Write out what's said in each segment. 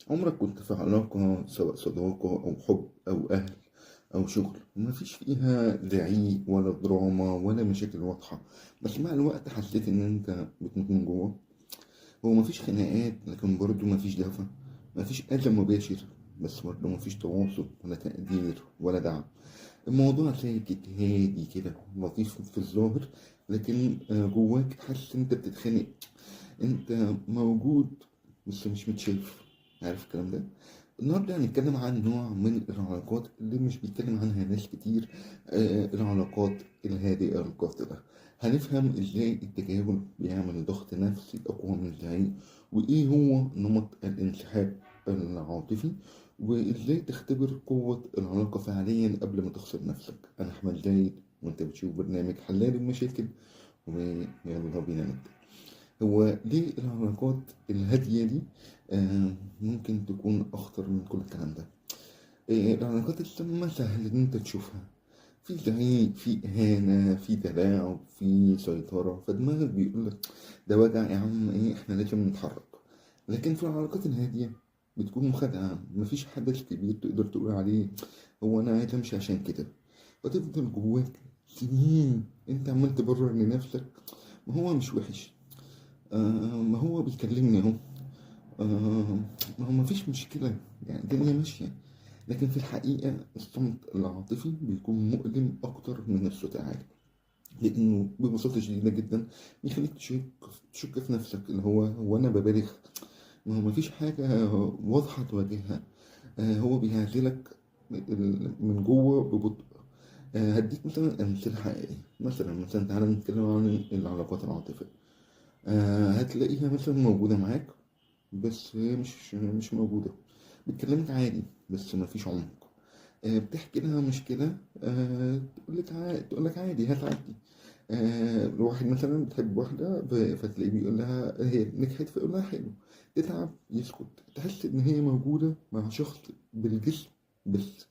عمرك كنت في علاقة سواء صداقة أو حب أو أهل أو شغل مفيش فيها زعيق ولا دراما ولا مشاكل واضحة، بس مع الوقت حسيت إن أنت بتموت من جوه؟ هو مفيش خناقات لكن برضه مفيش دفى، مفيش أذى مباشر بس برضه مفيش تواصل ولا تقدير ولا دعم. الموضوع ساكت هادي كده لطيف في الظاهر، لكن جواك حاسس إن أنت بتتخانق. أنت موجود بس مش متشاف. عارف الكلام ده؟ النهاردة هنتكلم عن نوع من العلاقات اللي مش بيتكلم عنها ناس كتير. العلاقات الهادئة القاطرة. هنفهم ازاي التجاهل بيعمل ضغط نفسي أقوى من الزعيق، وإيه هو نمط الانسحاب العاطفي، وإزاي تختبر قوة العلاقة فعليا قبل ما تخسر نفسك. أنا أحمد زايد وأنت بتشوف برنامج حلال المشاكل، ويلا بينا نبدأ. هو ليه العلاقات الهادية دي ممكن تكون أخطر من كل الكلام ده؟ العلاقات السامة سهل إن أنت تشوفها، في زعيق، في إهانة، في تلاعب، في سيطرة، فدماغك بيقولك ده وجع يا عم، إيه إحنا لازم نتحرك. لكن في العلاقات الهادية بتكون مخادعة، مفيش حدث كبير تقدر تقول عليه هو أنا عايز أمشي عشان كده، وتفضل جواك سنين أنت عمال تبرر لنفسك ما هو مش وحش، ما هو بيكلمني اهو، آه ما هو مفيش مشكلة، يعني الدنيا ماشية. لكن في الحقيقة الصمت العاطفي بيكون مؤلم أكتر من الصوت العالي، لأنه ببساطة شديدة جدا بيخليك تشك في نفسك، اللي هو أنا ببالغ؟ ما هو مفيش حاجة واضحة تواجهها. هو بيعزلك من جوه ببطء. هديك مثلا أمثلة حقيقية. مثلا تعالى نتكلم عن العلاقات العاطفية. هتلاقيها مثلا موجودة معاك بس هي مش موجودة، بتكلمك عادي بس مفيش عمق. بتحكي لها مشكلة، تقولك عادي هتعدي. لو واحد مثلا بتحب واحدة فتلاقيه بيقول لها هي نجحت فيقول لها حلو، تتعب يسكت، تحس إن هي موجودة مع شخص بالجسم بس.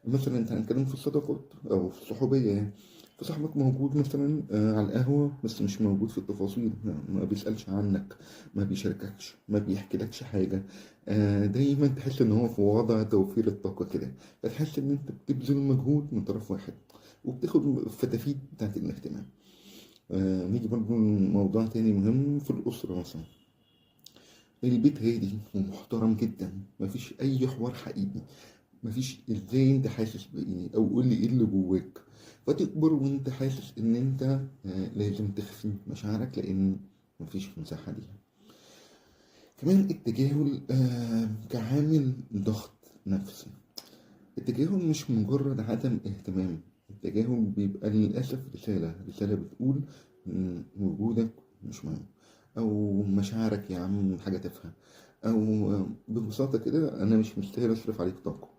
مثلا انت هنتكلم في الصداقات او في الصحوبية يعني، فصاحبك موجود مثلا على القهوة بس مش موجود في التفاصيل، ما بيسألش عنك، ما بيشارككش، ما بيحكيلكش حاجة. دايما تحس ان هو في وضع توفير الطاقة كده، فتحس ان انت بتبذل مجهود من طرف واحد وبتاخد الفتافيت بتاعت الاهتمام. نيجي برضو لموضوع تاني مهم في الأسرة مثلا. البيت هادي ومحترم جدا، مفيش أي حوار حقيقي، مفيش ازاي انت حاسس بايه او قول لي ايه اللي جواك، فتكبر وانت حاسس ان انت لازم تخفي مشاعرك لان مفيش مساحة ليها. كمان التجاهل كعامل ضغط نفسي. التجاهل مش مجرد عدم اهتمام، التجاهل بيبقى للأسف رسالة بتقول وجودك مش مهم، أو مشاعرك يا عم حاجة تافهة، أو ببساطة كده أنا مش مستاهل أصرف عليك طاقة.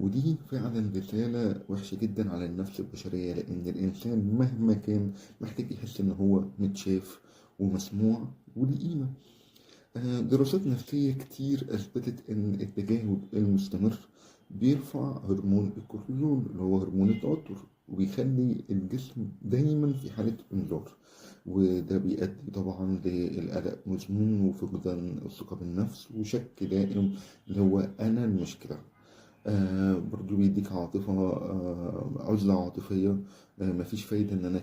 ودي فعلا رسالة وحشة جدا على النفس البشرية، لأن الإنسان مهما كان محتاج يحس إن هو متشاف ومسموع وليه قيمة. دراسات نفسية كتير أثبتت إن التجاهل المستمر بيرفع هرمون الكورتيزول اللي هو هرمون التوتر، وبيخلي الجسم دايما في حالة إنذار، وده بيؤدي طبعا للقلق مزمن وفقدان الثقة بالنفس وشك دائم اللي هو أنا المشكلة. برضو بيديك عاطفة، عزلة عاطفية. مفيش فايدة إن أنا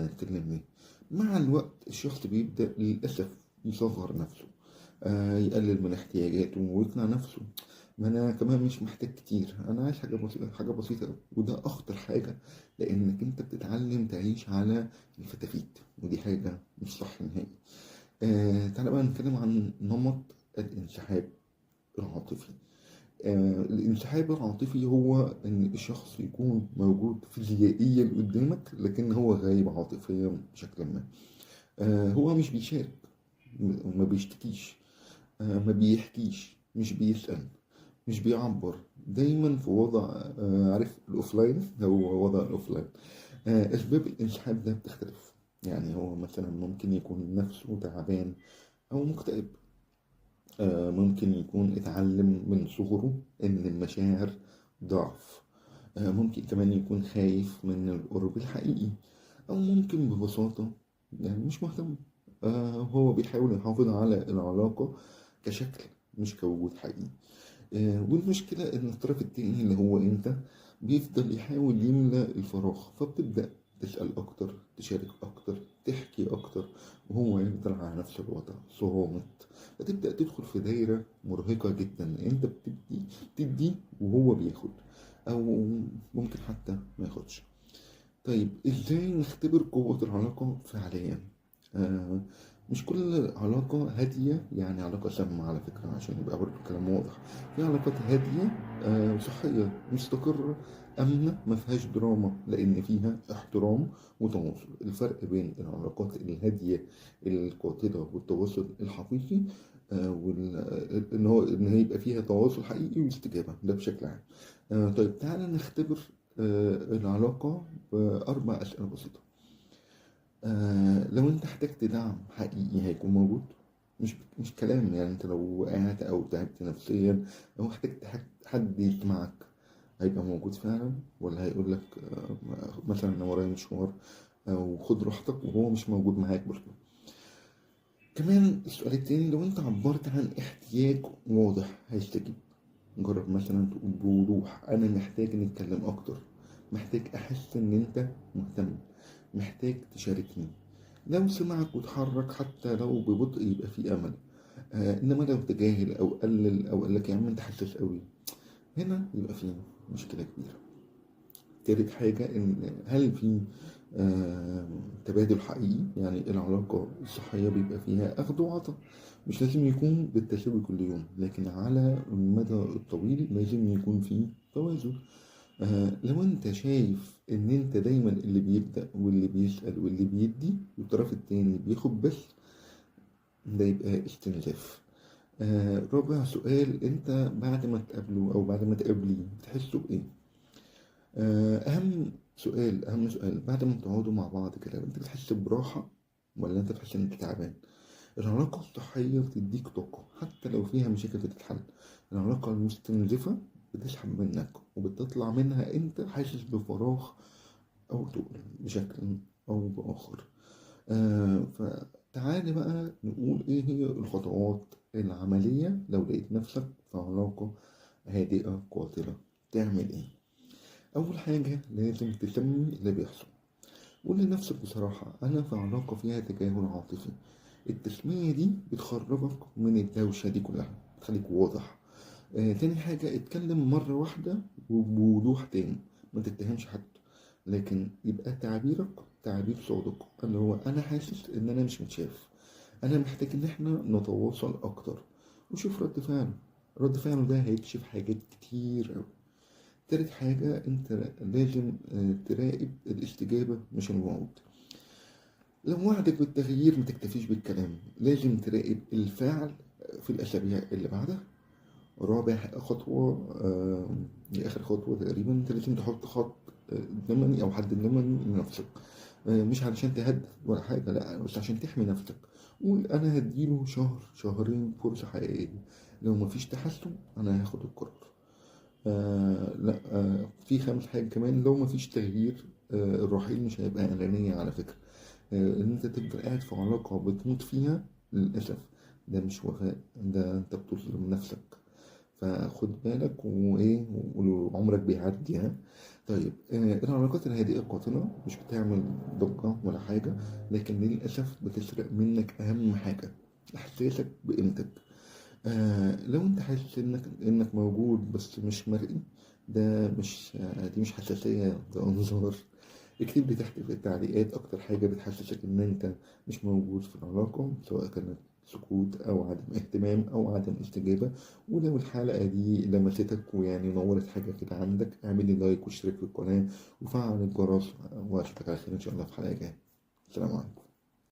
أتكلم ليه. مع الوقت الشخص بيبدأ للأسف يصغر نفسه، يقلل من احتياجاته ويقنع نفسه ما أنا كمان مش محتاج كتير، أنا عايز حاجة بسيطة، حاجة بسيطة أوي. وده أخطر حاجة، لأنك أنت بتتعلم تعيش على الفتافيت، ودي حاجة مش صح نهائي. تعالى بقى نتكلم عن نمط الانسحاب العاطفي. الانسحاب العاطفي هو إن الشخص يكون موجود فيزيائيا قدامك لكن هو غايب عاطفيا بشكل ما. هو مش بيشارك، ما بيشتكيش، ما بيحكيش، مش بيسأل، مش بيعبر، دايما في وضع عارف الأوفلاين، هو وضع الأوفلاين. أسباب الانسحاب ده بتختلف، يعني هو مثلا ممكن يكون نفسه تعبان أو مكتئب. ممكن يكون اتعلم من صغره إن المشاعر ضعف. ممكن كمان يكون خايف من القرب الحقيقي، أو ممكن ببساطة يعني مش مهتم. هو بيحاول يحافظ على العلاقة كشكل، مش كوجود حقيقي. والمشكلة إن الطرف التاني اللي هو أنت بيفضل يحاول يملى الفراغ، فبتبدأ تسأل أكتر، تشارك أكتر، تحكي أكتر، وهو يفضل على نفس الوضع صامت. فتبدأ تدخل في دايرة مرهقة جدا. أنت بتدي وهو بياخد، أو ممكن حتى ما ياخدش. طيب ازاي نختبر قوة العلاقة فعليا؟ آه مش كل علاقة هادية يعني علاقة سامة على فكرة، عشان يبقى برضه الكلام واضح. في علاقات هادية صحية مستقرة آمنة ما فيهاش دراما، لأن فيها احترام وتواصل. الفرق بين العلاقات الهادية القاتلة والتواصل الحقيقي إن هي يبقى فيها تواصل حقيقي واستجابة، ده بشكل عام. طيب تعالى نختبر العلاقة بأربع أسئلة بسيطة. لو أنت احتجت دعم حقيقي هيكون موجود؟ مش كلام يعني. أنت لو وقعت أو تعبت نفسيا أو احتجت حد يسمعك، هيبقى موجود فعلا؟ ولا هيقولك مثلا أنا ورايا مشوار أو خد راحتك، وهو مش موجود معاك برضه؟ كمان السؤال التاني، لو أنت عبرت عن احتياج واضح هيستجيب. جرب مثلا تقول بوضوح أنا محتاج نتكلم أكتر، محتاج أحس إن أنت مهتم، محتاج تشاركني. لو سمعك وتحرك حتى لو ببطء يبقى في أمل. إنما لو تجاهل أو قلل أو قالك يا عم أنت حساس قوي، هنا يبقى في مشكلة كبيرة. تالت حاجة، إن هل في تبادل حقيقي؟ يعني العلاقة الصحية بيبقى فيها أخذ وعطاء، مش لازم يكون بالتساوي كل يوم، لكن على المدى الطويل لازم يكون فيه توازن. لو انت شايف ان انت دايما اللي بيبدأ واللي بيسأل واللي بيدي والطرف التاني بياخد بس، ده يبقى استنزاف. رابع سؤال، انت بعد ما تقابله او بعد ما تقابليه بتحسوا بايه؟ أهم سؤال بعد ما تقعدوا مع بعض كده، أنت بتحس براحة ولا أنت بتحس إن أنت تعبان؟ العلاقة الصحية بتديك طاقة حتى لو فيها مشاكل بتتحل. العلاقة المستنزفة بتسحب منك وبتطلع منها أنت حاسس بفراغ أو تقل بشكل أو بآخر. فتعالى بقى نقول إيه هي الخطوات العملية لو لقيت نفسك في علاقة هادئة قاتلة. تعمل إيه؟ أول حاجة لازم تسمي اللي بيحصل. قول لنفسك بصراحة أنا في علاقة فيها تجاهل عاطفي. التسمية دي بتخرجك من الدوشة دي كلها، بتخليك واضح. تاني حاجة، اتكلم مرة واحدة وبوضوح تاني، ما تتهمش حد، لكن يبقى تعبيرك تعبير صادق، اللي هو أنا حاسس إن أنا مش متشاف، أنا محتاج إن إحنا نتواصل أكتر. وشوف رد فعله ده هيكشف حاجات كتير أوي. تالت حاجة، انت لازم تراقب الاستجابة مش الوعود. لو وعدك بالتغيير ما تكتفيش بالكلام، لازم تراقب الفعل في الأسابيع اللي بعدها. رابع خطوة، دي آخر خطوة تقريبا، انت لازم تحط خط زمني أو حد زمني لنفسك. مش علشان تهدد ولا حاجة، لا، بس عشان تحمي نفسك. قول أنا هديله شهر شهرين فرصة حقيقية، لو مفيش تحسن أنا هاخد القرار. لا، في خامس حاجة كمان، لو مفيش تغيير الرحيل مش هيبقى أنانية على فكرة. إن أنت تفضل قاعد في علاقة بتموت فيها للأسف ده مش وفاء، ده أنت بتظلم نفسك. فخد بالك وإيه، وعمرك بيعدي ها. طيب العلاقات الهادئة القاتلة مش بتعمل ضجة ولا حاجة، لكن للأسف بتسرق منك أهم حاجة، إحساسك بقيمتك. لو انت حاسس انك موجود بس مش مرئي، ده مش دي مش حساسية، ده انذار. اكتب لي تحت في التعليقات اكتر حاجة بتحسسك ان انت مش موجود في العلاقة، سواء كانت سكوت او عدم اهتمام او عدم استجابة. ولو الحلقة دي لمستك ويعني نورت حاجة كده عندك، اعمل لي لايك واشترك في القناة وفعل الجرس، واشوفك على خير ان شاء الله في حلقة جاية. السلام عليكم.